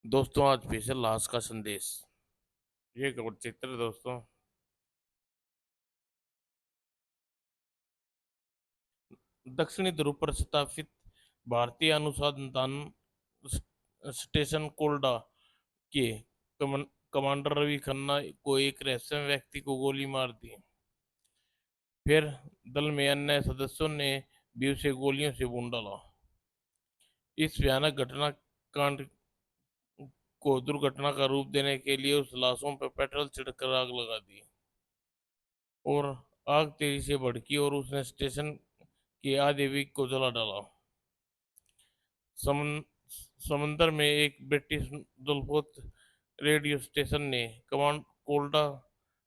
दोस्तों, आज फिर से लाश का संदेश। ये गौर चित्र है दोस्तों। दक्षिणी ध्रुव पर स्थापित भारतीय अनुसंधान स्टेशन कोल्डा के कमन, कमांडर रवि खन्ना को एक रहस्यमय व्यक्ति को गोली मार दी। फिर दल में अन्य सदस्यों ने भी उसे गोलियों से भून डाला। इस भयानक घटना कांड को दुर्घटना का रूप देने के लिए उस लाशों पर पेट्रोल छिड़कर आग लगा दी और आग तेजी से भड़की और उसने स्टेशन के आधे विक को जला डाला। समन, समंदर में एक ब्रिटिश जलपोत रेडियो स्टेशन ने कमांड कोल्डा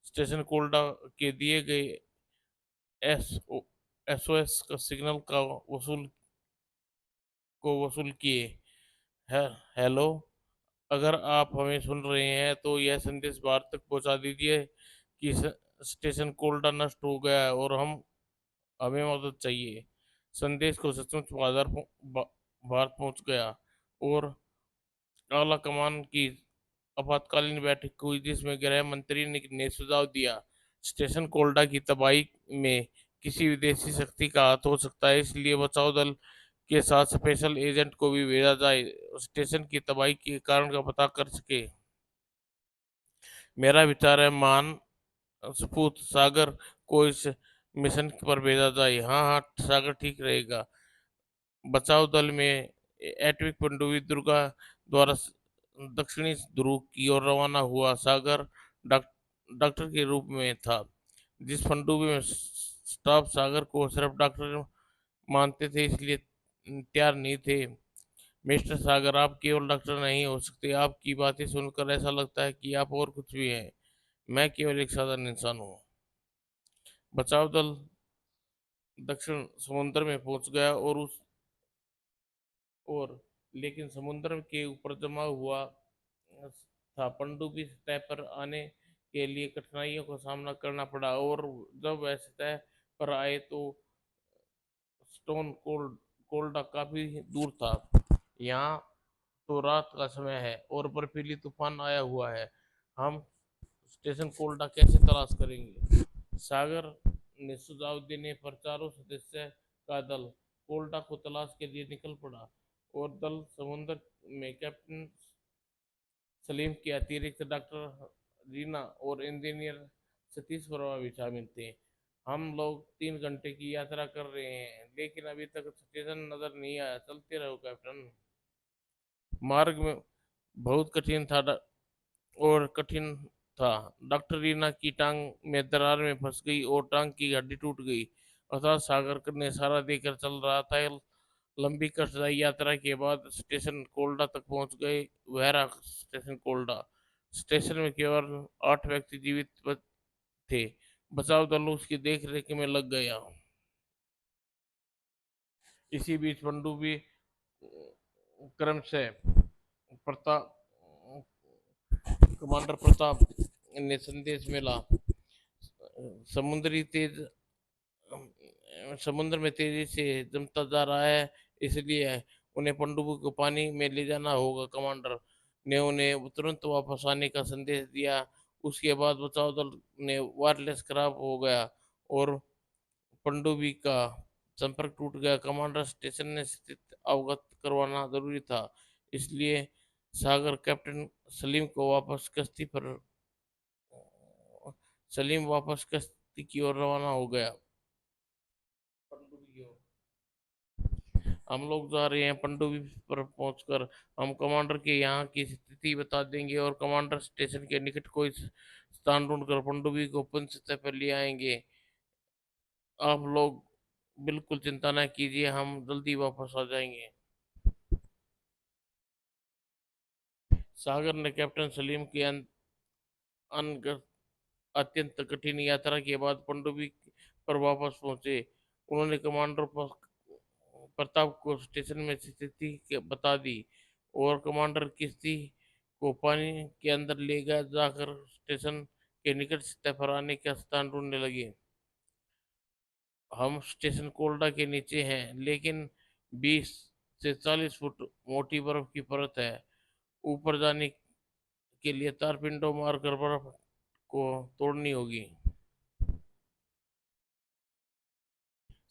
स्टेशन कोल्डा के दिए गए एस एसओएस का सिग्नल वसूल किए। है, हेलो, अगर आप हमें सुन रहे हैं तो यह संदेश भारत तक पहुंचा दीजिए कि स्टेशन कोल्डा नष्ट हो गया है और हमें मदद चाहिए। संदेश को सचमुच भारत पहुंच गया और आला कमान की आपातकालीन बैठक हुई जिसमें गृह मंत्री ने सुझाव दिया स्टेशन कोल्डा की तबाही में किसी विदेशी शक्ति का हाथ हो सकता है, इसलिए बचाव दल के साथ स्पेशल एजेंट को भी भेजा जाए स्टेशन की तबाही के कारण का पता कर सके। मेरा विचार है मान सपूत सागर को इस मिशन पर भेजा जाए। हाँ हाँ, सागर ठीक रहेगा। बचाव दल में एटविक पनडुब्बी दुर्गा द्वारा दक्षिणी ध्रुव की ओर रवाना हुआ। सागर डॉक- डॉक्टर के रूप में था। जिस पनडुब्बी में स्टाफ सागर को सिर्फ डॉक्टर मानते थे, इसलिए तैयार नहीं थे। मिस्टर सागर, आप केवल डॉक्टर नहीं हो सकते। आपकी बातें सुनकर ऐसा लगता है कि आप और कुछ भी हैं। मैं केवल एक साधारण इंसान हूँ। बचाव दल दक्षिण समुद्र में पहुंच गया और लेकिन समुद्र के ऊपर जमा हुआ था। पनडुब्बी सतह पर आने के लिए कठिनाइयों का सामना करना पड़ा और जब वह सतह पर आए तो स्टोन कोल्डा काफी दूर था। यहाँ तो रात का समय है और बर्फीली तूफान आया हुआ है। हम स्टेशन कोल्डा कैसे तलाश करेंगे? सागर ने सुझाव देने पर चारों सदस्य का दल कोल्डा को तलाश के लिए निकल पड़ा और दल समुद्र में कैप्टन सलीम के अतिरिक्त डॉक्टर रीना और इंजीनियर सतीश वर्मा भी शामिल थे। हम लोग 3 घंटे की यात्रा कर रहे हैं लेकिन अभी तक स्टेशन नजर नहीं आया। चलते रहो कैप्टन। मार्ग में बहुत कठिन था। डॉक्टर रीना की टांग में दरार में फंस गई और टांग की हड्डी टूट गई। अर्थात सागर ने सहारा देकर चल रहा था। लंबी कष्टदायी यात्रा के बाद स्टेशन कोल्डा तक पहुंच गए। वह रहा स्टेशन कोल्डा। स्टेशन में केवल 8 व्यक्ति जीवित थे। बचाव दल उसकी देख रेख में लग गया। इसी बीच पनडुब्बी क्रमशः प्रताप कमांडर प्रताप ने संदेश मिला समुद्री तेज समुद्र में तेजी से जमता जा रहा है, इसलिए उन्हें पनडुब्बी को पानी में ले जाना होगा। कमांडर ने उन्हें तुरंत वापस आने का संदेश दिया। उसके बाद बचाव दल ने वायरलेस खराब हो गया और पनडुब्बी का संपर्क टूट गया। कमांडर स्टेशन ने स्थिति अवगत करवाना जरूरी था, इसलिए सागर कैप्टन सलीम को वापस कश्ती की ओर रवाना हो गया। पनडुब्बी की ओर हम लोग जा रहे हैं। पनडुब्बी पर पहुंचकर हम कमांडर के यहाँ की स्थिति बता देंगे और कमांडर स्टेशन के निकट कोई स्थान ढूंढकर पनडुब्बी को पुनः सतह पर ले आएंगे। आप लोग बिल्कुल चिंता न कीजिए, हम जल्दी वापस आ जाएंगे। सागर ने कैप्टन सलीम की अनग अत्यंत कठिन यात्रा के बाद पनडुब्बी पर वापस पहुंचे। उन्होंने कमांडर प्रताप को स्टेशन में स्थिति बता दी और कमांडर किश्ती को पानी के अंदर ले गया जाकर स्टेशन के निकट सतह पर आने का स्थान ढूंढने लगे। हम स्टेशन कोल्डा के नीचे हैं लेकिन 20 से 40 फुट मोटी बर्फ की परत है। ऊपर जाने के लिए तार पिंडों मारकर बर्फ को तोड़नी होगी।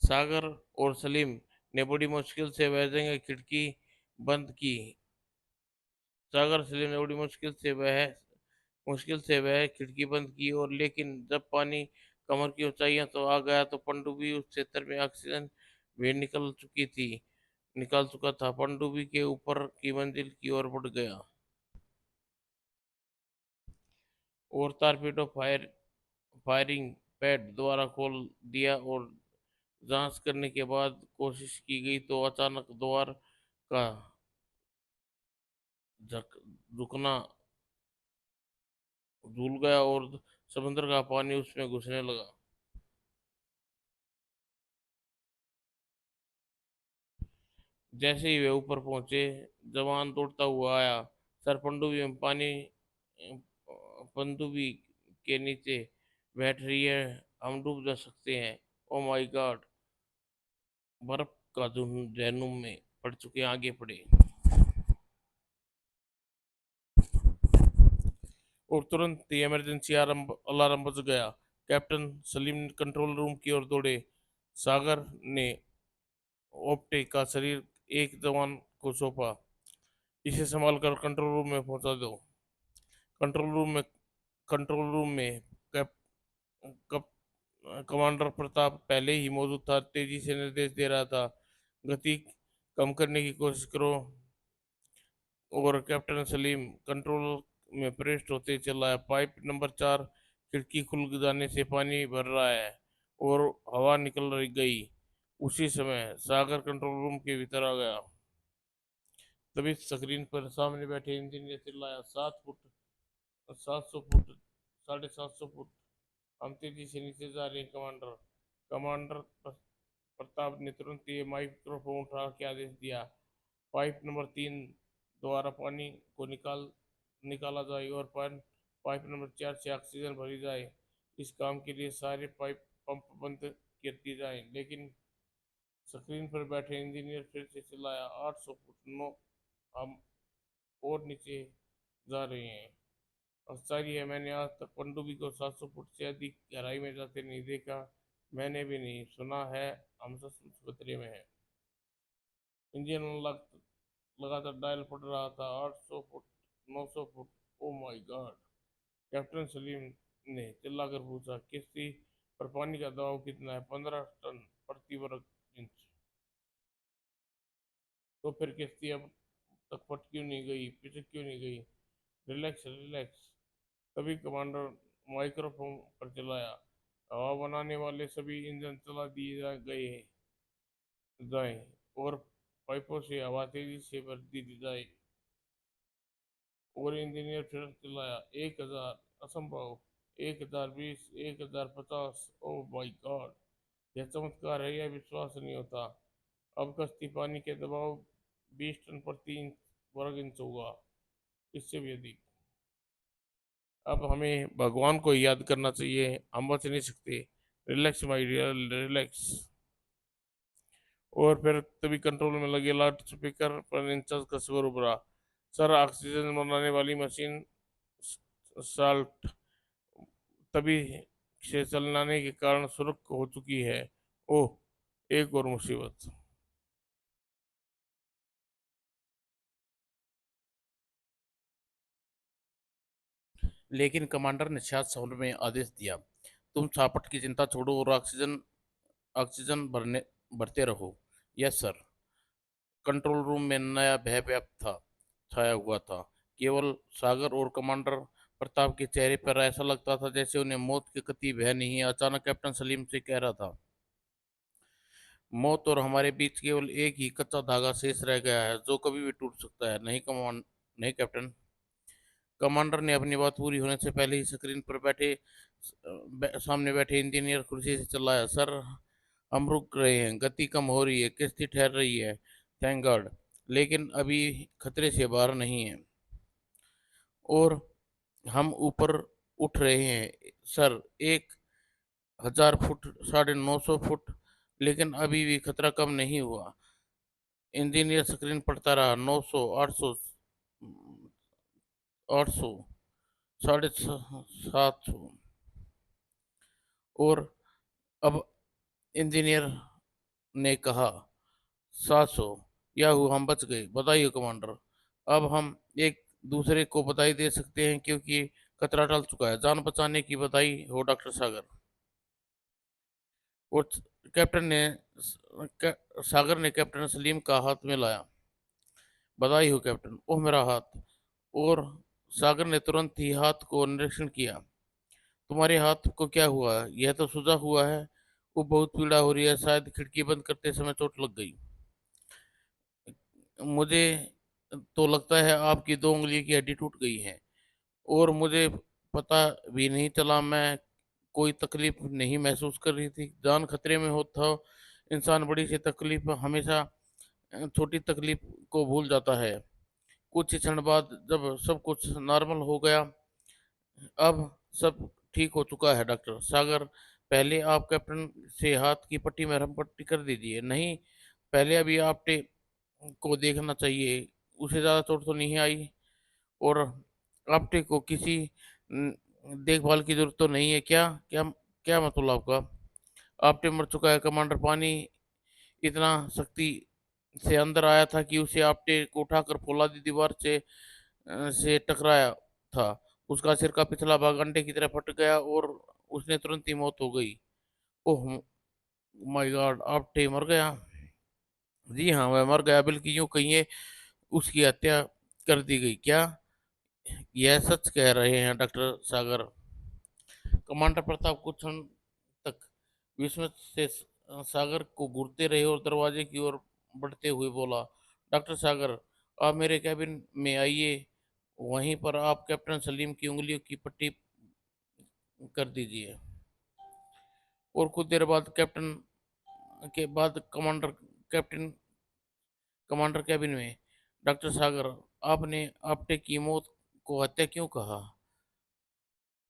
सागर और सलीम ने बड़ी मुश्किल से वह जगह खिड़की बंद की। सागर सलीम ने बड़ी मुश्किल से वह खिड़की बंद की, और लेकिन जब पानी कमर की ऊंचाइयों तो आ गया तो पनडुब्बी उस क्षेत्र में ऑक्सीजन भी निकाल चुका था। पनडुब्बी के ऊपर की मंजिल की ओर बढ़ गया और फायरिंग पैड द्वारा खोल दिया, और जांच करने के बाद कोशिश की गई तो अचानक द्वार का झक रुकना झूल गया और समुद्र का पानी उसमें घुसने लगा। जैसे ही वे ऊपर पहुंचे, जवान दौड़ता हुआ आया। सर, पनडुब्बी के नीचे बैठ रही है, हम डूब जा सकते हैं। Oh my God! बर्फ का जहनुम में पड़ चुके आगे बढ़े, और तुरंत ही इमरजेंसी अलार्म बज गया। कैप्टन सलीम कंट्रोल रूम की ओर दौड़े। सागर ने ओप्टे का शरीर एक जवान को सौंपा। इसे संभाल कर कंट्रोल रूम में पहुंचा दो। कंट्रोल रूम में कंट्रोल रूम में कैप, कप, कमांडर प्रताप पहले ही मौजूद था, तेजी से निर्देश दे रहा था। गति कम करने की कोशिश करो। और कैप्टन सलीम कंट्रोल में परेस्ट होते चला है। पाइप नंबर 4 खिड़की खुल जाने से पानी भर रहा है और हवा निकल रही गई। उसी समय सागर कंट्रोल रूम के भीतर आ गया। तभी स्क्रीन पर सामने बैठे इंजीनियर चिल्लाया, 7 फुट, 700 फुट, 750 फुट, हम तेजी से नीचे जा रहे हैं कमांडर। कमांडर प्रताप ने तुरंत ये माइक्रोफोन उठा के आदेश दिया, पाइप नंबर 3 द्वारा पानी को निकाला जाए और पाइप नंबर 4 से ऑक्सीजन भरी जाए। इस काम के लिए सारे पाइप पंप बंद कर दिए जाए। लेकिन स्क्रीन पर बैठे इंजीनियर फिर से चिल्लाया, 800 फुट, नो, हम और नीचे जा रहे हैं। आश्चर्य है, मैंने आज तक पनडुब्बी को 700 फुट से अधिक गहराई में जाते नहीं देखा। मैंने भी नहीं सुना है, हम सचमुच खतरे में हैं। इंजन लगातार डायल पड़ रहा था, 800 foot, 900 foot, oh my God! Captain Salim ने चिल्लाकर पूछा, किश्ती पर पानी का दबाव कितना है? 15 टन प्रति वर्ग इंच। तो फिर किश्ती अब तक फट क्यों नहीं गई, पिछड़ क्यों नहीं गई? Relax, relax. तभी कमांडर माइक्रोफोन पर चिल्लाया, हवा बनाने वाले सभी इंजन चला दिए जाएं और पाइपों से हवा तेजी से भर दी जाए। और इंजीनियर फिर चिल्लाया, 1000, असंभव, 1020, 1050, ओ माय गॉड! यह चमत्कार है, यह विश्वास नहीं होता। अब कश्ती पानी के दबाव 20 टन प्रति वर्ग इंच होगा, इससे भी अधिक। अब हमें भगवान को याद करना चाहिए, हम बच नहीं सकते। Relax my dear, relax. और फिर तभी कंट्रोल में लगे लाउड स्पीकर पर इंचार्ज का स्वर उभरा, सर, ऑक्सीजन बनाने वाली मशीन साल्ट तभी से चलने के कारण सुरख हो चुकी है। ओह, एक और मुसीबत! लेकिन कमांडर ने शांत स्वर में आदेश दिया, तुम छापट की चिंता छोड़ो और ऑक्सीजन ऑक्सीजन भरते रहो। Yes sir. कंट्रोल रूम में नया भय व्याप्त था छाया हुआ था। केवल सागर और कमांडर प्रताप के चेहरे पर ऐसा लगता था जैसे उन्हें मौत के कतई भय नहीं है। अचानक कैप्टन सलीम से कह रहा था, मौत और हमारे बीच केवल एक ही कच्चा धागा शेष रह गया है, जो कभी भी टूट सकता है। नहीं कैप्टन। कमांडर ने अपनी बात पूरी होने से पहले ही स्क्रीन पर सामने बैठे इंजीनियर कुर्सी से चिल्लाया, सर, हम रुक रहे हैं, गति कम हो रही है, किश्ती ठहर रही है, थैंक गॉड। लेकिन अभी खतरे से बाहर नहीं है और हम ऊपर उठ रहे हैं सर, 1000 फुट, 950 फुट, लेकिन अभी भी खतरा कम नहीं हुआ। इंजीनियर स्क्रीन पढ़ता रहा, 900, 800, 800, 750। और अब इंजीनियर ने कहा, 700। याहू, हम बच गए, बताइए कमांडर। अब हम एक दूसरे को बधाई दे सकते हैं क्योंकि खतरा टल चुका है। जान बचाने की बधाई हो डॉक्टर सागर। और कैप्टन ने सागर ने कैप्टन सलीम का हाथ में लाया। बधाई हो कैप्टन। ओह मेरा हाथ। और सागर ने तुरंत ही हाथ को निरीक्षण किया। तुम्हारे हाथ को क्या हुआ है? यह तो सूजा हुआ है। वो बहुत पीड़ा हो रही है, शायद खिड़की बंद करते समय चोट लग गई। मुझे तो लगता है आपकी 2 उंगली की हड्डी टूट गई है। और मुझे पता भी नहीं चला, मैं कोई तकलीफ नहीं महसूस कर रही थी। जान खतरे में हो तो इंसान बड़ी सी तकलीफ हमेशा छोटी तकलीफ को भूल जाता है। कुछ ही क्षण बाद जब सब कुछ नॉर्मल हो गया, अब सब ठीक हो चुका है डॉक्टर सागर। पहले आप कैप्टन से हाथ की पट्टी में मरहम पट्टी कर दीजिए। नहीं, पहले अभी आपटे को देखना चाहिए, उसे ज़्यादा चोट तो नहीं आई। और आपटे को किसी न, देखभाल की जरूरत तो नहीं है क्या? क्या क्या मतलब आपका? आपटे मर चुका है कमांडर। पानी इतना सख्ती से अंदर आया था कि उसे आपटे को उठाकर फौलादी दीवार से टकराया था। उसका सिर का पिछला भाग अंडे की तरह फट गया और उसने तुरंत ही मौत हो गई। ओह माय गॉड, आपटे मर गया? जी हाँ, वह मर गया, बल्कि यूं कहिए उसकी हत्या कर दी गई। क्या यह सच कह रहे हैं डॉक्टर सागर? कमांडर प्रताप कुछ क्षण तक विस्मय से सागर को घूरते रहे और दरवाजे की ओर बढ़ते हुए बोला, डॉक्टर सागर, आप मेरे कैबिन में आइए। वहीं पर आप कैप्टन सलीम की उंगलियों की पट्टी कर दीजिए। और कुछ देर बाद कैप्टन कमांडर कैबिन में, डॉक्टर सागर, आपने आपटे की मौत को हत्या क्यों कहा?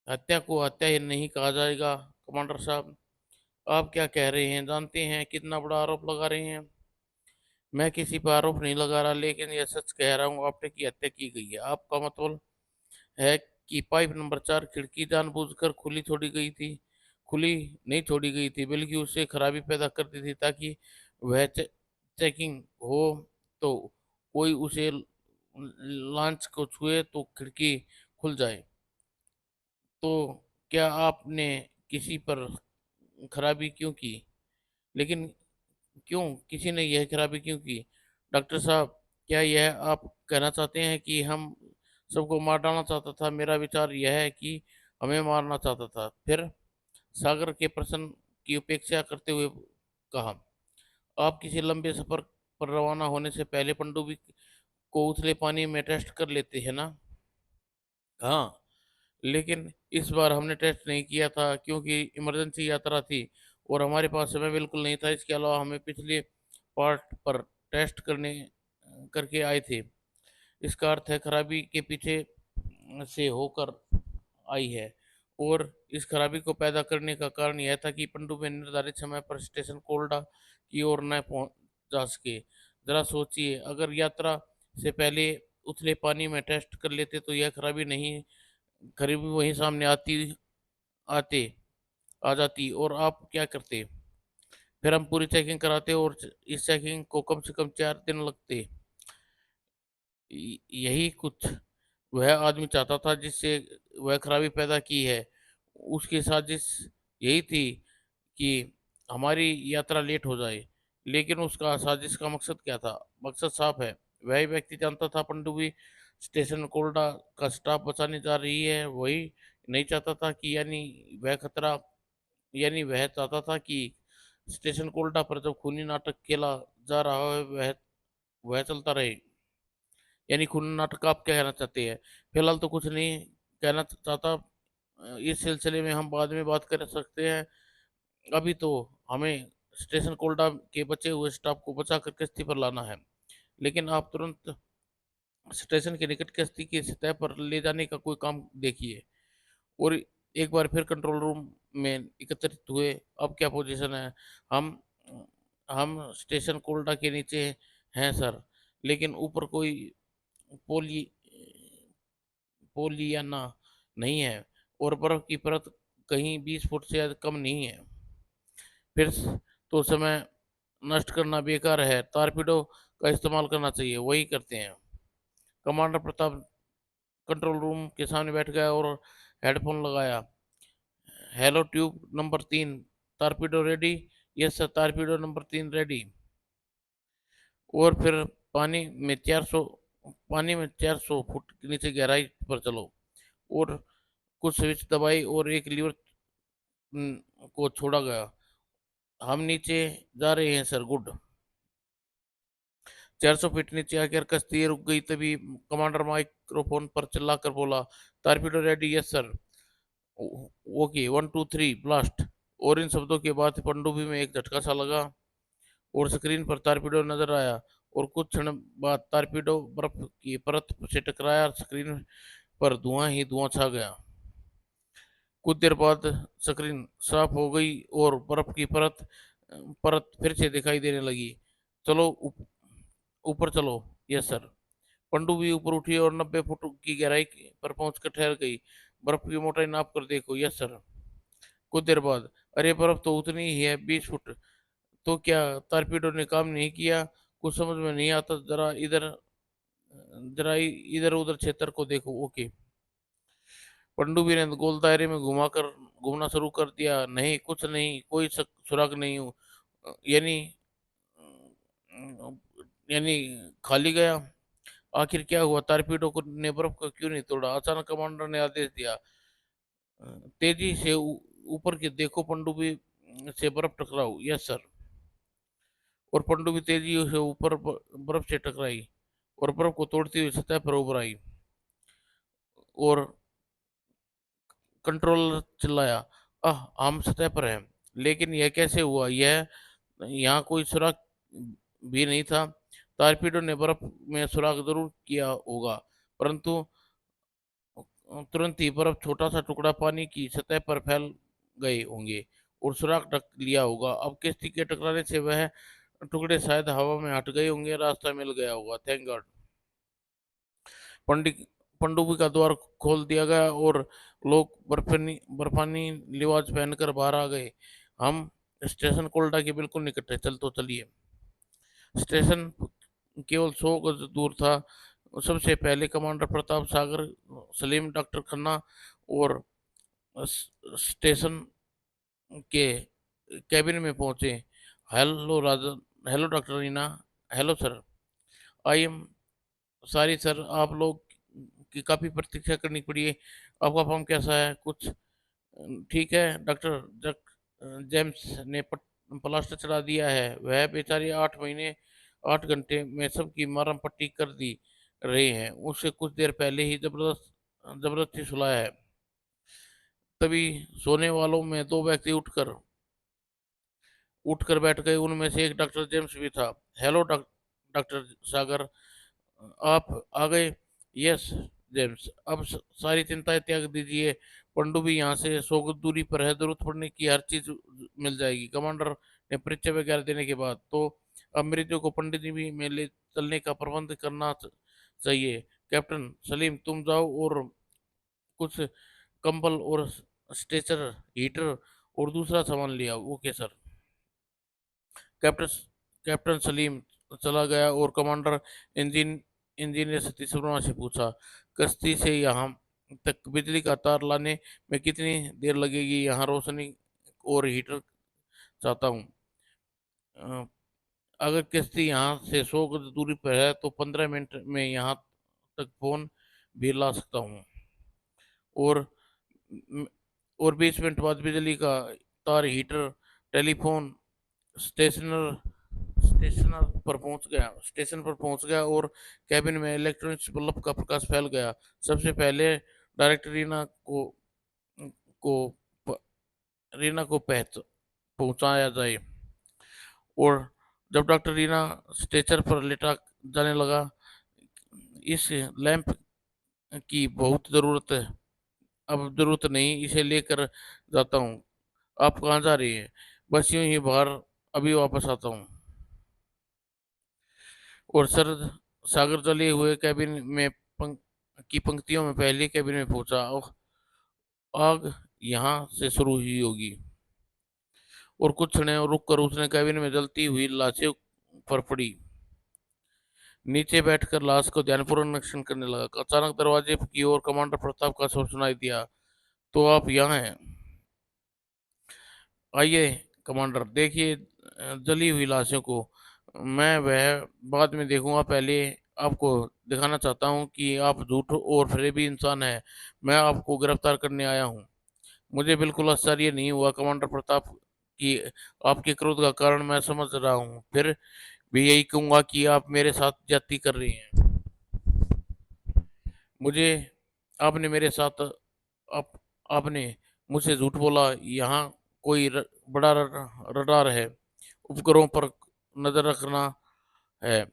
हत्या को हत्या ही नहीं कहा जाएगा कमांडर साहब। आप क्या कह रहे हैं? जानते हैं कितना बड़ा आरोप लगा रहे हैं? मैं किसी पर आरोप नहीं लगा रहा, लेकिन यह सच कह रहा हूँ, आपटे की हत्या की गई है। आपका मतलब है कि पाइप नंबर 4 खिड़की जानबूझकर खुली छोड़ी गई थी? खुली नहीं छोड़ी गई थी, बल्कि उससे खराबी पैदा कर दी थी ताकि वह चेकिंग हो तो कोई उसे लॉन्च को छुए तो खिड़की खुल जाए। तो क्या आपने किसी पर खराबी क्यों की? लेकिन क्यों किसी ने यह खराबी क्यों की? डॉक्टर साहब, क्या यह आप कहना चाहते हैं कि हम सबको मार डालना चाहता था? मेरा विचार यह है कि हमें मारना चाहता था। फिर सागर के प्रश्न की उपेक्षा करते हुए कहा, आप किसी लंबे सफर पर रवाना होने से पहले पनडुब्बी को उथले पानी में टेस्ट कर लेते हैं ना? हाँ, लेकिन इस बार हमने टेस्ट नहीं किया था क्योंकि इमरजेंसी यात्रा थी और हमारे पास समय बिल्कुल नहीं था। इसके अलावा हमें पिछले पार्ट पर टेस्ट करके आए थे। इसका अर्थ है खराबी के पीछे से होकर आई है। और इस खराबी को पैदा करने का कारण यह था कि पनडुब्बी निर्धारित समय पर स्टेशन कोल्डा की ओर न पहुंच जा सके। जरा सोचिए, अगर यात्रा से पहले उथले पानी में टेस्ट कर लेते तो यह खराबी नहीं खराबी वहीं सामने आते आ जाती और आप क्या करते? फिर हम पूरी चेकिंग कराते और इस चेकिंग को कम से कम 4 दिन लगते। यही कुछ वह आदमी चाहता था जिससे वह खराबी पैदा की है। उसकी साजिश यही थी कि हमारी यात्रा लेट हो जाए। लेकिन उसका साजिश का मकसद क्या था? मकसद साफ है। वही व्यक्ति जानता था पनडुब्बी स्टेशन कोल्डा का स्टाफ बचाने जा रही है। वही नहीं चाहता था कि यानी वह चाहता था कि स्टेशन कोल्डा पर जब खूनी नाटक खेला जा रहा है वह चलता रहे। यानी खूनी नाटक आप क्या कहना चाहते हैं? फिलहाल तो कुछ नहीं कहना चाहता। इस सिलसिले में हम बाद में बात कर सकते हैं। अभी तो हमें स्टेशन कोल्डा के बचे हुए स्टाफ को बचाकर किश्ती पर लाना है। लेकिन आप तुरंत स्टेशन के निकट किश्ती की सतह पर ले जाने का कोई काम देखिए। और एक बार फिर कंट्रोल रूम में एकत्रित हुए। अब क्या पोजीशन है? हम हम स्टेशन कोल्डा के नीचे हैं सर, लेकिन ऊपर कोई पोली पोलियाना नहीं है और बर्फ की परत कहीं 20 फुट से कम नहीं है। फिर तो समय नष्ट करना बेकार है, टारपीडो का इस्तेमाल करना चाहिए, वही करते हैं। कमांडर प्रताप कंट्रोल रूम के सामने बैठ गया और हेडफोन लगाया। Hello tube number 3, torpedo ready? Yes sir, torpedo number 3 ready. और फिर पानी में 400 फुट के नीचे गहराई पर चलो और कुछ स्विच दबाई और एक लीवर को छोड़ा गया। हम नीचे जा रहे हैं सर, गुड। 400 फीट नीचे आकर कश्ती रुक गई। तभी कमांडर माइक्रोफोन पर चिल्लाकर बोला, torpedo ready? Yes sir. Okay, 1 2 3 blast. और इन शब्दों के बाद पनडुब्बी में एक झटका सा लगा और स्क्रीन पर टारपीडो नजर आया और कुछ क्षण बाद टारपीडो बर्फ की परत से टकराया। स्क्रीन पर धुआं ही धुआं छा गया। कुछ देर बाद स्क्रीन साफ हो गई और बर्फ की परत परत फिर से दिखाई देने लगी। चलो ऊपर चलो। Yes sir. पनडुब्बी ऊपर उठी और 90 फुट की गहराई पर पहुंचकर ठहर गई। बर्फ की मोटाई नाप कर देखो। Yes sir. कुछ देर बाद, अरे बर्फ तो उतनी ही है, 20 फुट। तो क्या टारपीडो ने काम नहीं किया? कुछ समझ में नहीं आता, जरा इधर उधर क्षेत्र को देखो। ओके। पनडुब्बी ने गोल दायरे में घुमाकर घूमना शुरू कर दिया। नहीं, कुछ नहीं, कोई सुराग नहीं हूँ। यानी यानी खाली गया। आखिर क्या हुआ? टारपीडो को ने बर्फ को क्यों नहीं तोड़ा? अचानक कमांडर ने आदेश दिया, तेजी से ऊपर की देखो, पनडुब्बी से बर्फ टकराओ। Yes sir. और पनडुब्बी तेजी से ऊपर बर्फ से टकराई और बर्फ को तोड़ती हुई सतह पर उभर आई। और कंट्रोलर चिल्लाया, हम सतह पर हैं। लेकिन यह कैसे हुआ? यहाँ कोई सुराग भी नहीं था। टारपीडो ने बर्फ में सुराग जरूर किया होगा, परंतु तुरंत ही बर्फ छोटा सा टुकड़ा पानी की सतह पर फैल गए होंगे और सुराग ढक लिया होगा। अब किश्ती के टकराने से वह टुकड़े शायद हवा में हट गए होंगे, रास्ता मिल गया होगा। Thank God. पंडित पनडुब्बी का द्वार खोल दिया गया और लोग बर्फानी लिबास पहनकर बाहर आ गए। हम स्टेशन कोल्डा के बिल्कुल निकट है। चल तो चलिए। स्टेशन केवल 100 गज दूर था। सबसे पहले कमांडर प्रताप सागर, सलीम, डॉक्टर खन्ना और स्टेशन के कैबिन में पहुंचे। Hello Raja, hello doctor Reena, hello sir. I am sorry sir, आप लोग की काफ़ी प्रतीक्षा करनी पड़ी है। आपका फॉर्म कैसा है? कुछ ठीक है डॉक्टर। जेम्स ने प्लास्टर चढ़ा दिया है। वह बेचारी 8 महीने 8 घंटे में सबकी मरहम पट्टी कर दी रहे हैं। उसे कुछ देर पहले ही जबरदस्ती सुलाया है। तभी सोने वालों में दो व्यक्ति उठकर बैठ गए। उनमें से एक डॉक्टर जेम्स भी था। हेलो डॉक्टर सागर, आप आ गए? यस जेम्स, अब सारी चिंताएं त्याग दीजिए। पनडुब्बी यहाँ से 100 गज दूरी पर है। जरूरत पड़ने की हर चीज मिल जाएगी। कमांडर ने परिचय वगैरह देने के बाद, तो अब मरीजों को पनडुब्बी में ले चलने का प्रबंध करना चाहिए। कैप्टन सलीम, तुम जाओ और कुछ कंबल और स्ट्रेचर, हीटर और दूसरा सामान लिया। Okay sir. Captain captain Salim चला गया और commander engine engineer Satish Verma से पूछा, कश्ती से यहाँ तक बिजली का तार लाने में कितनी देर लगेगी? यहाँ रोशनी और हीटर चाहता हूँ। अ, अगर कश्ती यहाँ से 100 गज दूरी पर है तो 15 मिनट में यहाँ तक फोन भी ला सकता हूँ। और और 20 मिनट बाद बिजली का तार, हीटर, टेलीफोन स्टेशनर स्टेशन पर पहुंच गया और कैबिन में इलेक्ट्रॉनिक्स बल्ब का प्रकाश फैल गया। सबसे पहले डायरेक्टर को प- रीना को पहुंचाया जाए। और जब डॉक्टर रीना स्ट्रेचर पर लेटा जाने लगा, इस लैंप की बहुत ज़रूरत है। अब ज़रूरत नहीं, इसे लेकर जाता हूँ। आप कहाँ जा रही हैं? बस यूं ही बाहर, अभी वापस आता हूँ। और सर, सागर जले हुए कैबिन में की पंक्तियों में पहले कैबिन में पहुंचा। आग यहाँ से शुरू हुई होगी। और कुछ क्षण रुक कर उसने कैबिन में जलती हुई लाशें पर पड़ी। नीचे बैठकर लाश को ध्यानपूर्वक निरीक्षण करने लगा। अचानक दरवाजे की ओर कमांडर प्रताप का स्वर सुनाई दिया। तो आप यहाँ हैं? आइए कमांडर, देखिए जली हुई लाशों को। मैं वह बाद में देखूंगा, पहले आपको दिखाना चाहता हूँ कि आप झूठ और फरेबी इंसान हैं। मैं आपको गिरफ्तार करने आया हूँ। मुझे बिल्कुल आश्चर्य नहीं हुआ कमांडर प्रताप कि आपके क्रोध का कारण मैं समझ रहा हूँ। फिर भी यही कहूंगा कि आप मेरे साथ ज्यादती कर रही हैं। मुझे आपने मेरे साथ आप आपने मुझसे झूठ बोला। यहाँ कोई बड़ा रडार है, उपग्रहों पर नजर रखना है,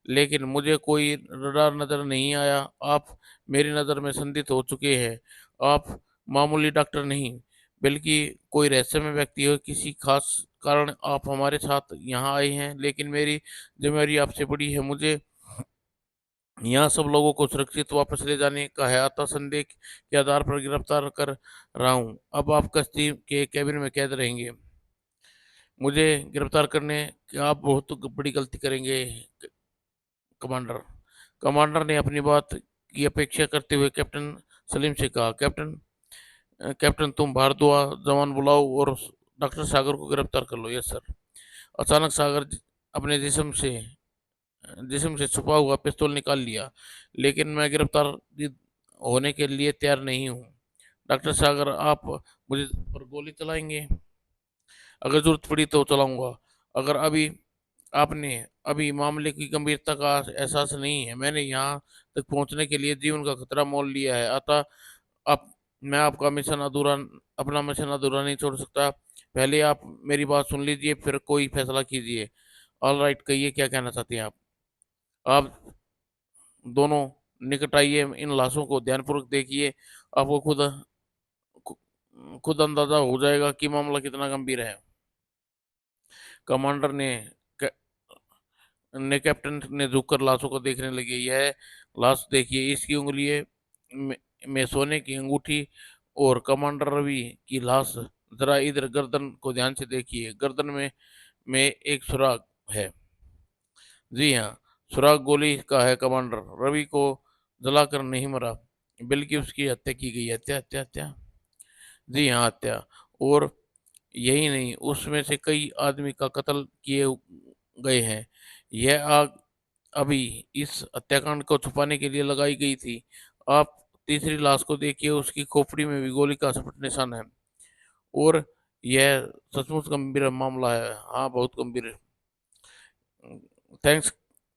लेकिन मुझे कोई रडार नजर नहीं आया। आप मेरी नज़र में संदिग्ध हो चुके हैं। आप मामूली डॉक्टर नहीं, बल्कि कोई रहस्यमय व्यक्ति हो। किसी खास कारण आप हमारे साथ यहाँ आए हैं, लेकिन मेरी जिम्मेदारी आपसे बड़ी है। मुझे यहाँ सब लोगों को सुरक्षित वापस ले जाने का है, अतः संदेह के आधार पर गिरफ्तार कर रहा हूँ। अब आप कश्ती के कैबिन में कैद रहेंगे। मुझे गिरफ्तार करने की आप बहुत बड़ी गलती करेंगे कमांडर। कमांडर ने अपनी बात की अपेक्षा करते हुए कैप्टन सलीम से कहा। कैप्टन तुम बाहर दो जवान बुलाओ और डॉक्टर सागर को गिरफ्तार कर लो। Yes sir. अचानक सागर अपने जिस्म से छुपा हुआ पिस्तौल निकाल लिया। लेकिन मैं गिरफ्तार होने के लिए तैयार नहीं हूँ। डॉक्टर सागर, आप मुझे पर गोली चलाएंगे? अगर जरूरत पड़ी तो चलाऊंगा। अगर अभी आपने अभी मामले की गंभीरता का एहसास नहीं है। मैंने यहाँ तक पहुँचने के लिए जीवन का खतरा मोल लिया है, अतः आप मैं आपका मिशन अधूरा अपना मिशन अधूरा नहीं छोड़ सकता। पहले आप मेरी बात सुन लीजिए, फिर कोई फैसला कीजिए। ऑल राइट, कहिए क्या कहना चाहते हैं आप दोनों निकट आइए, इन लाशों को ध्यानपूर्वक देखिए। आपको खुद अंदाजा हो जाएगा कि मामला कितना गंभीर है। कमांडर कैप्टन ने झुककर लाशों को देखने लगे। यह लाश देखिए, इसकी उंगली में, सोने की अंगूठी। और कमांडर रवि की लाश, जरा इधर गर्दन को ध्यान से देखिए। गर्दन में एक सुराग है। जी हाँ, सुराग गोली का है कमांडर। रवि को जलाकर नहीं मरा, बल्कि उसकी हत्या की गई। हत्या हत्या हत्या। जी हाँ, हत्या। और यही नहीं, उसमें से कई आदमी का कत्ल किए गए हैं। यह आग अभी इस हत्याकांड को छुपाने के लिए लगाई गई थी। आप तीसरी लाश को देखिए, उसकी खोपड़ी में भी गोली का स्पष्ट निशान है। और यह सचमुच गंभीर मामला है। हाँ, बहुत गंभीर। थैंक्स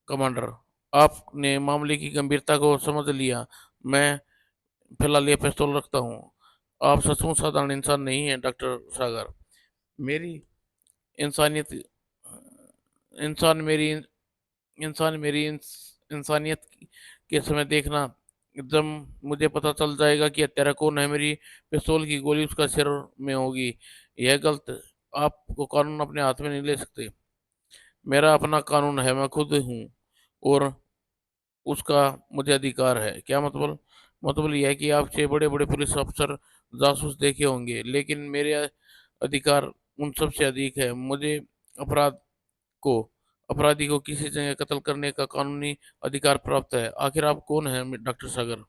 कमांडर, आपने मामले की गंभीरता को समझ लिया। मैं फिलहाल ये पिस्तौल रखता हूँ। आप सचमुच साधारण इंसान नहीं हैं डॉक्टर सागर। मेरी इंसानियत इंसान मेरी इंसान मेरी इंसानियत के समय देखना। जब मुझे पता चल जाएगा कि हत्यारा कौन है, मेरी पिस्तौल की गोली उसका सिर में होगी। यह गलत। आपको कानून अपने हाथ में नहीं ले सकते। मेरा अपना कानून है, मैं खुद हूँ। और उसका मुझे अधिकार है। क्या मतलब? मतलब यह है कि आपसे बड़े बड़े पुलिस अफसर जासूस देखे होंगे, लेकिन मेरे अधिकार उन सबसे अधिक है। मुझे अपराध को अपराधी को किसी जगह कत्ल करने का कानूनी अधिकार प्राप्त है। आखिर आप कौन हैं डॉक्टर सागर?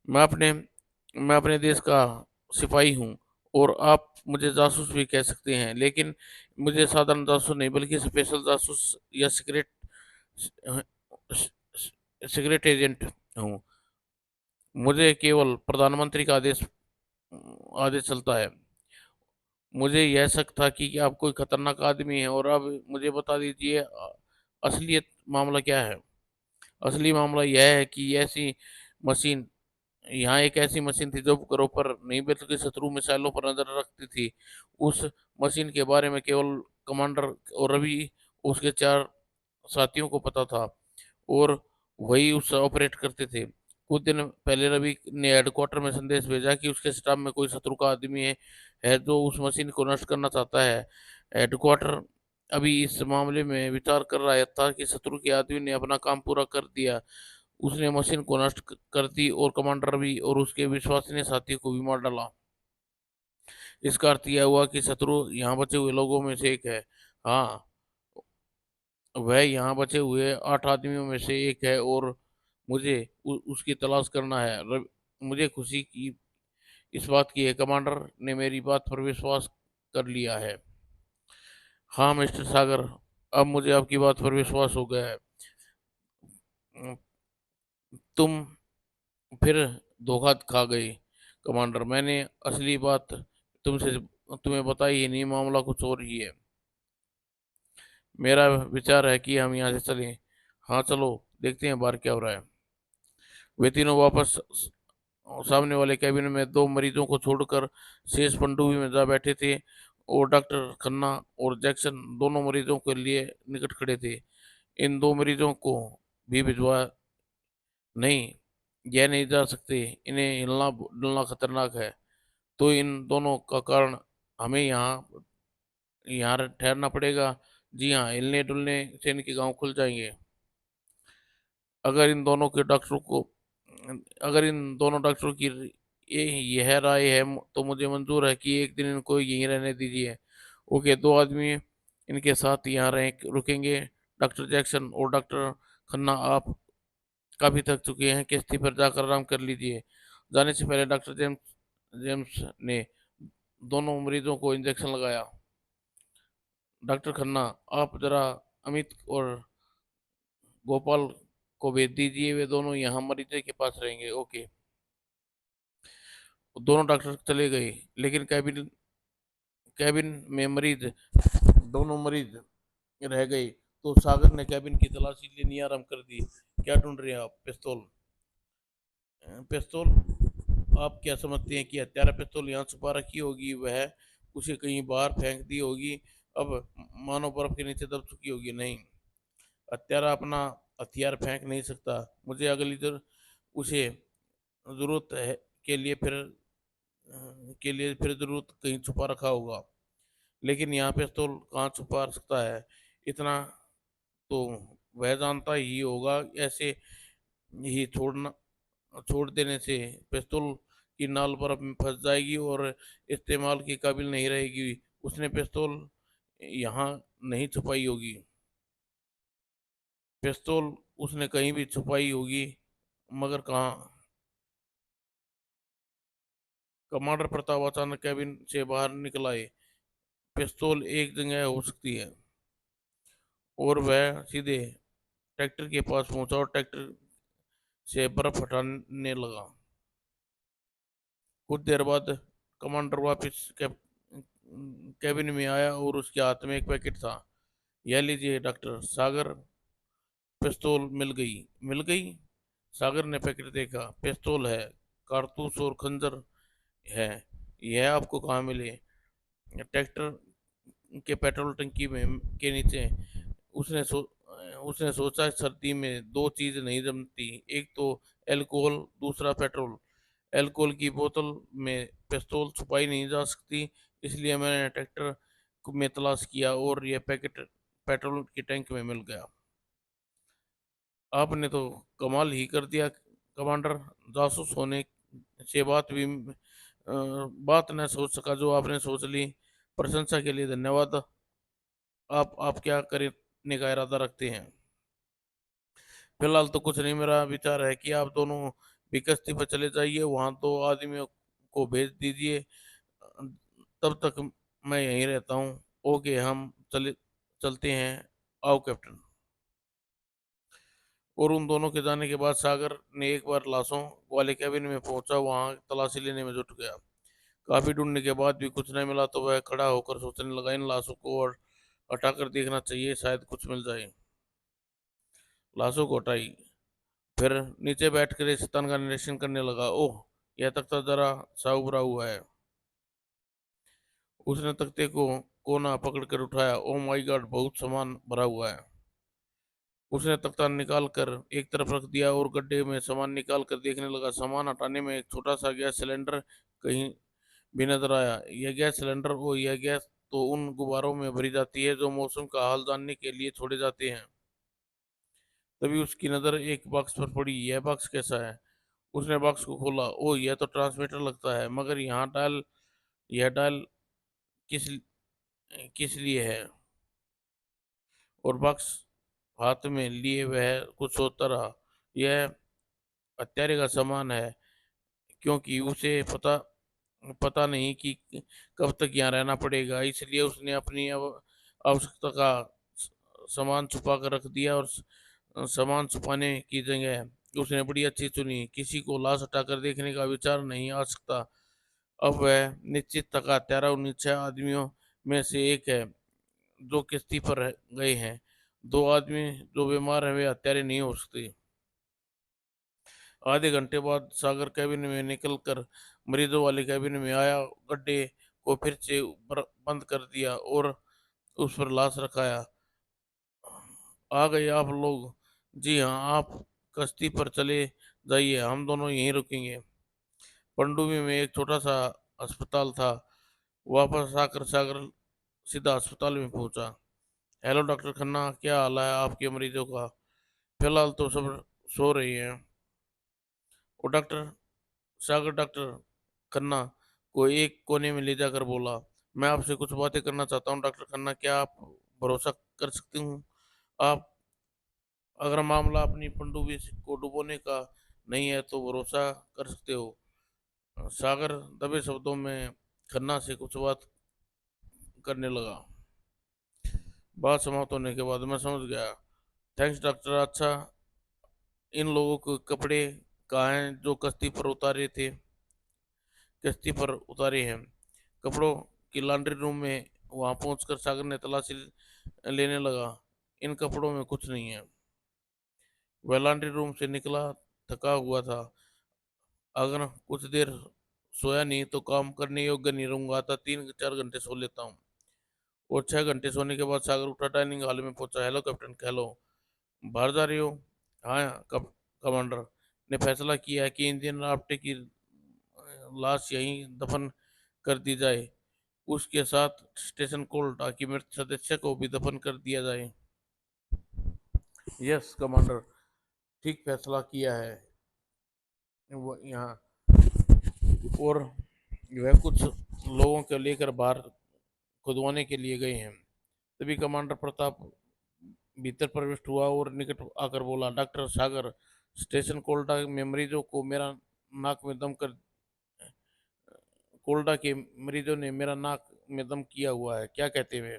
मैं अपने मैं अपने देश का सिपाही हूँ। और आप मुझे जासूस भी कह सकते हैं, लेकिन मुझे साधारण जासूस नहीं, बल्कि स्पेशल जासूस या सीक्रेट एजेंट हूँ। मुझे केवल प्रधानमंत्री का आदेश चलता है। मुझे यह शक था कि आप कोई खतरनाक आदमी हैं, और अब मुझे बता दीजिए असलियत मामला क्या है। असली मामला यह है कि ऐसी मशीन यहाँ एक ऐसी मशीन थी जो उपग्रहों पर नहीं बल्कि शत्रु मिसाइलों पर नजर रखती थी। उस मशीन के बारे में केवल कमांडर और रवि, उसके चार साथियों को पता था, और वही उसे ऑपरेट करते थे। कुछ दिन पहले रवि ने हेडक्वार्टर में संदेश भेजा कि उसके स्टाफ में कोई शत्रु का आदमी है जो उस मशीन को नष्ट करना चाहता है। हेडक्वार्टर अभी इस मामले में विचार कर रहा था कि शत्रु के आदमी ने अपना काम पूरा कर दिया उसने मशीन को नष्ट कर दी और कमांडर भी और उसके विश्वसनीय साथी को भी मार डाला। इसका अर्थ यह हुआ कि शत्रु यहाँ बचे हुए लोगों में से एक है। हाँ, वह यहाँ बचे हुए 8 आदमियों में से एक है और मुझे उसकी तलाश करना है। मुझे खुशी की इस बात की है कमांडर ने मेरी बात पर विश्वास कर लिया है। हाँ मिस्टर सागर, अब मुझे आपकी बात पर विश्वास हो गया है। तुम फिर धोखा खा गए कमांडर। मैंने असली बात तुमसे तुम्हें बताई ही नहीं, मामला कुछ और ही है। मेरा विचार है कि हम यहाँ से चलें। हाँ चलो, देखते हैं बाहर क्या हो रहा है। वे तीनों वापस सामने वाले कैबिन में दो मरीजों को छोड़कर शेष पनडुब्बी में जा बैठे थे और डॉक्टर खन्ना और जैक्सन दोनों मरीजों के लिए निकट खड़े थे। इन दो मरीजों को भी भिजवा नहीं, यह नहीं जा सकते, इन्हें हिलना डुलना खतरनाक है। तो इन दोनों का कारण हमें यहाँ यहाँ ठहरना पड़ेगा। जी हाँ, हिलने डुलने से इनके गांव खुल जाएंगे। अगर इन दोनों के डॉक्टरों को अगर इन दोनों डॉक्टरों की यह राय है तो मुझे मंजूर है कि एक दिन इनको यहीं रहने दीजिए। ओके, दो आदमी इनके साथ यहाँ रह रुकेंगे। डॉक्टर जैक्सन और डॉक्टर खन्ना, आप काफी थक चुके हैं, किश्ती पर जाकर आराम कर लीजिए। जाने से पहले डॉक्टर जेम्स जेम्स ने दोनों मरीजों को इंजेक्शन लगाया। डॉक्टर खन्ना, आप जरा अमित और गोपाल को भेज दीजिए, वे दोनों यहाँ मरीज के पास रहेंगे। ओके। दोनों डॉक्टर चले गए, लेकिन कैबिन कैबिन में मरीज दोनों मरीज रह गए। तो सागर ने कैबिन की तलाशी लेनी आरंभ कर दी। क्या ढूंढ रहे हैं आप? पिस्तौल। पिस्तौल? आप क्या समझते हैं कि हत्यारा पिस्तौल यहाँ छुपा रखी होगी? वह उसे कहीं बाहर फेंक दी होगी, अब मानो बर्फ के नीचे दब चुकी होगी। नहीं, हत्यारा अपना हथियार फेंक नहीं सकता। मुझे अगली जर उसे जरूरत है के लिए फिर जरूरत कहीं छुपा रखा होगा। लेकिन यहाँ पिस्तौल कहाँ छुपा सकता है? इतना तो वह जानता ही होगा। ऐसे ही छोड़ देने से पिस्तौल की नाल बर्फ में फंस जाएगी और इस्तेमाल की काबिल नहीं रहेगी। उसने पिस्तौल यहाँ नहीं छुपाई होगी। पिस्तौल उसने कहीं भी छुपाई होगी, मगर कहाँ? कमांडर प्रताप अचानक कैबिन से बाहर निकल आए। पिस्तौल एक जगह हो सकती है। और वह सीधे ट्रैक्टर के पास पहुंचा और ट्रैक्टर से बर्फ हटाने लगा। कुछ देर बाद कमांडर वापस कैबिन में आया और उसके हाथ में एक पैकेट था। यह लीजिए डॉक्टर सागर, पिस्तौल मिल गई। सागर ने पैकेट देखा। पिस्तौल है, कारतूस और खंजर है। यह आपको कहाँ मिले? ट्रैक्टर के पेट्रोल टंकी में के नीचे। उसने सो उसने सोचा, सर्दी में दो चीज नहीं जमती, एक तो एल्कोहल, दूसरा पेट्रोल। एल्कोहल की बोतल में पिस्तौल छुपाई नहीं जा सकती, इसलिए मैंने ट्रैक्टर में तलाश किया और यह पैकेट पेट्रोल की टैंक में मिल गया। आपने तो कमाल ही कर दिया कमांडर। जासूस होने से बात न सोच सका जो आपने सोच ली। प्रशंसा के लिए धन्यवाद। आप क्या करने का इरादा रखते हैं? फिलहाल तो कुछ नहीं, मेरा विचार है कि आप दोनों भी कश्ती पर चले जाइए, वहां दो आदमियों को भेज दीजिए। तब तक मैं यहीं रहता हूँ। ओके, हम चलते हैं। आओ कैप्टन। और उन दोनों के जाने के बाद सागर ने एक बार लाशों वाले कैबिन में पहुंचा, वहां तलाशी लेने में जुट गया। काफी ढूंढने के बाद भी कुछ नहीं मिला तो वह खड़ा होकर सोचने लगा, इन लाशों को और हटाकर देखना चाहिए, शायद कुछ मिल जाए। लाशों को हटाई, फिर नीचे बैठकर इस स्थान का निरीक्षण करने लगा। ओह, यह तख्ता जरा सा उभरा हुआ है। उसने तख्ते को कोना पकड़कर उठाया। ओ माय गॉड, बहुत सामान भरा हुआ है। उसने तख्ता निकाल कर एक तरफ रख दिया और गड्ढे में सामान निकाल कर देखने लगा। सामान हटाने में एक छोटा सा गैस सिलेंडर कहीं भी नजर आया। यह गैस सिलेंडर और यह गैस तो उन गुब्बारों में भरी जाती है जो मौसम का हाल जानने के लिए छोड़े जाते हैं। तभी उसकी नज़र एक बॉक्स पर पड़ी। यह बॉक्स कैसा है? उसने बॉक्स को खोला। ओह, यह तो ट्रांसमीटर लगता है, मगर यह डायल किस किस लिए है? और बॉक्स हाथ में लिए वह कुछ सोचता रहा। यह हत्यारे का सामान है, क्योंकि उसे पता पता नहीं कि कब तक यहाँ रहना पड़ेगा, इसलिए उसने अपनी आवश्यकता का सामान छुपा कर रख दिया। और सामान छुपाने की जगह उसने बड़ी अच्छी चुनी। किसी को लाश हटाकर देखने का विचार नहीं आ सकता। अब वह निश्चित था कि हत्यारा उन 6 आदमियों में से एक है जो किश्ती पर गए हैं। 2 आदमी जो बीमार हैं वे हत्यारे नहीं हो सकते। आधे घंटे बाद सागर कैबिन में निकलकर मरीजों वाले कैबिन में आया। गड्ढे को फिर से बंद कर दिया और उस पर लाश रखाया। आ गए आप लोग? जी हाँ, आप कश्ती पर चले जाइए, हम दोनों यहीं रुकेंगे। पनडुब्बी में एक छोटा सा अस्पताल था। वापस आकर सागर सीधा अस्पताल में पहुंचा। हेलो डॉक्टर खन्ना, क्या हाल है आपके मरीजों का? फिलहाल तो सब सो रही हैं। वो डॉक्टर खन्ना को एक कोने में ले जाकर बोला, मैं आपसे कुछ बातें करना चाहता हूँ। डॉक्टर खन्ना, क्या आप भरोसा कर सकती हूँ? आप अगर मामला अपनी पनडुब्बी को डुबोने का नहीं है तो भरोसा कर सकते हो। सागर दबे शब्दों में खन्ना से कुछ बात करने लगा। बात समाप्त होने के बाद मैं समझ गया। Thanks doctor. अच्छा, इन लोगों के कपड़े कहाँ हैं जो कश्ती पर उतारे हैं? कपड़ों की लॉन्ड्री रूम में। वहां पहुंचकर सागर ने तलाशी लेने लगा। इन कपड़ों में कुछ नहीं है। वह लॉन्ड्री रूम से निकला, थका हुआ था। अगर कुछ देर सोया नहीं तो काम करने योग्य नहीं रहूंगा, था 3-4 घंटे सो लेता हूँ। और 6 घंटे सोने के बाद सागर उठा, डाइनिंग हॉल में पहुंचा। Hello captain. हेलो। बाहर जा रही हो? हाँ कमांडर ने फैसला किया है कि इंडियन राफ्ट की लाश यहीं दफन कर दी जाए। उसके साथ स्टेशन कोल्टा की मृत सदस्य को भी दफन कर दिया जाए। यस कमांडर, ठीक फैसला किया है। वो यहाँ और वह कुछ लोगों को लेकर बाहर खुदवाने के लिए गए हैं। तभी कमांडर प्रताप भीतर प्रविष्ट हुआ और निकट आकर बोला, डॉक्टर सागर, स्टेशन कोल्टा में मरीजों को मेरा नाक में दम कर कोल्डा के मरीजों ने मेरा नाक में दम किया हुआ है। क्या कहते हैं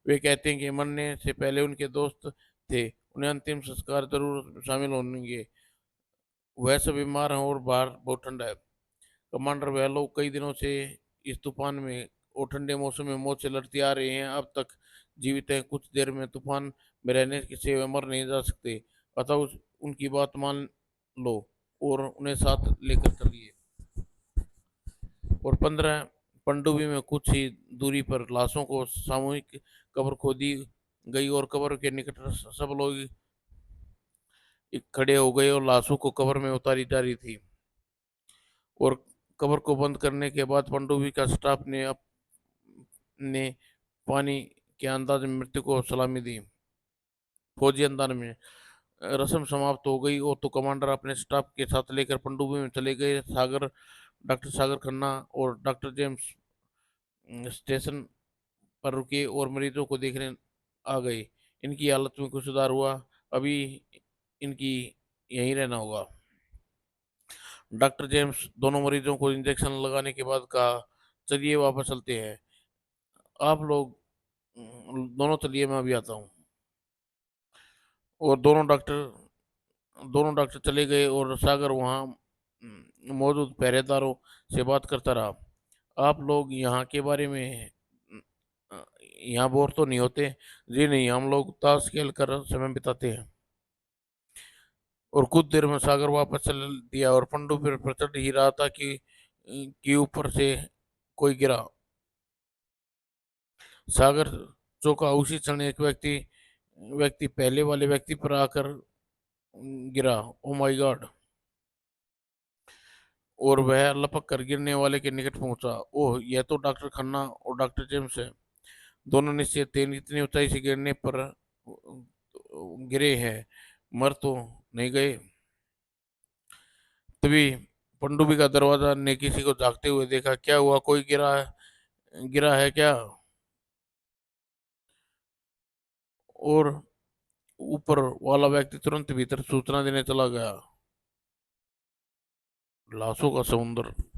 वे कहते हैं कि मरने से पहले उनके दोस्त थे, उन्हें अंतिम संस्कार जरूर शामिल होंगे। वह सब बीमार हैं और बाहर बहुत ठंडा है। कमांडर, वह लोग कई दिनों से इस तूफान में और ठंडे मौसम में मौत से लड़ते आ रहे हैं, अब तक जीवित हैं। कुछ देर में तूफान में रहने से वे मर नहीं जा सकते, अतः उनकी बात मान लो और उन्हें साथ लेकर चलिए। और 15 पनडुब्बी में कुछ ही दूरी पर लाशों को सामूहिक कब्र खोदी गई और कब्र के निकट सब लोग खड़े हो गए और लाशों को कब्र में उतारी जा रही थी। और कब्र को बंद करने के बाद पनडुब्बी का स्टाफ ने पानी के अंदाज में मृत्यु को सलामी दी। फौजी अंदाज में रस्म समाप्त हो गई और तो कमांडर अपने स्टाफ के साथ लेकर पनडुब्बी में चले गए। डॉक्टर सागर खन्ना और डॉक्टर जेम्स स्टेशन पर रुके और मरीजों को देखने आ गए। इनकी हालत में कुछ सुधार हुआ, अभी इनकी यहीं रहना होगा। डॉक्टर जेम्स दोनों मरीजों को इंजेक्शन लगाने के बाद कहा, चलिए वापस चलते हैं। आप लोग दोनों चलिए, मैं अभी आता हूँ। और दोनों डॉक्टर चले गए और सागर वहाँ मौजूद पहरेदारों से बात करता रहा। आप लोग यहाँ के बारे में यहाँ बोर तो नहीं होते? जी नहीं, हम लोग ताश खेल कर समय बिताते हैं। और कुछ देर में सागर वापस चल दिया और पनडुब्बी पर चढ़ ही रहा था कि ऊपर से कोई गिरा। सागर चौंका। उसी क्षण एक व्यक्ति व्यक्ति पहले वाले व्यक्ति पर आकर गिरा। Oh my God! और वह लपक कर गिरने वाले के निकट पहुंचा। ओह, यह तो डॉक्टर खन्ना और डॉक्टर जेम्स है। दोनों निश्चित थे, इतनी ऊंचाई से गिरने पर गिरे हैं। मर तो नहीं गए। तभी पनडुब्बी का दरवाजा ने किसी को झांकते हुए देखा। क्या हुआ, कोई गिरा है क्या? और ऊपर वाला व्यक्ति तुरंत भीतर सूचना देने चला गया। लाशों का समुद्र।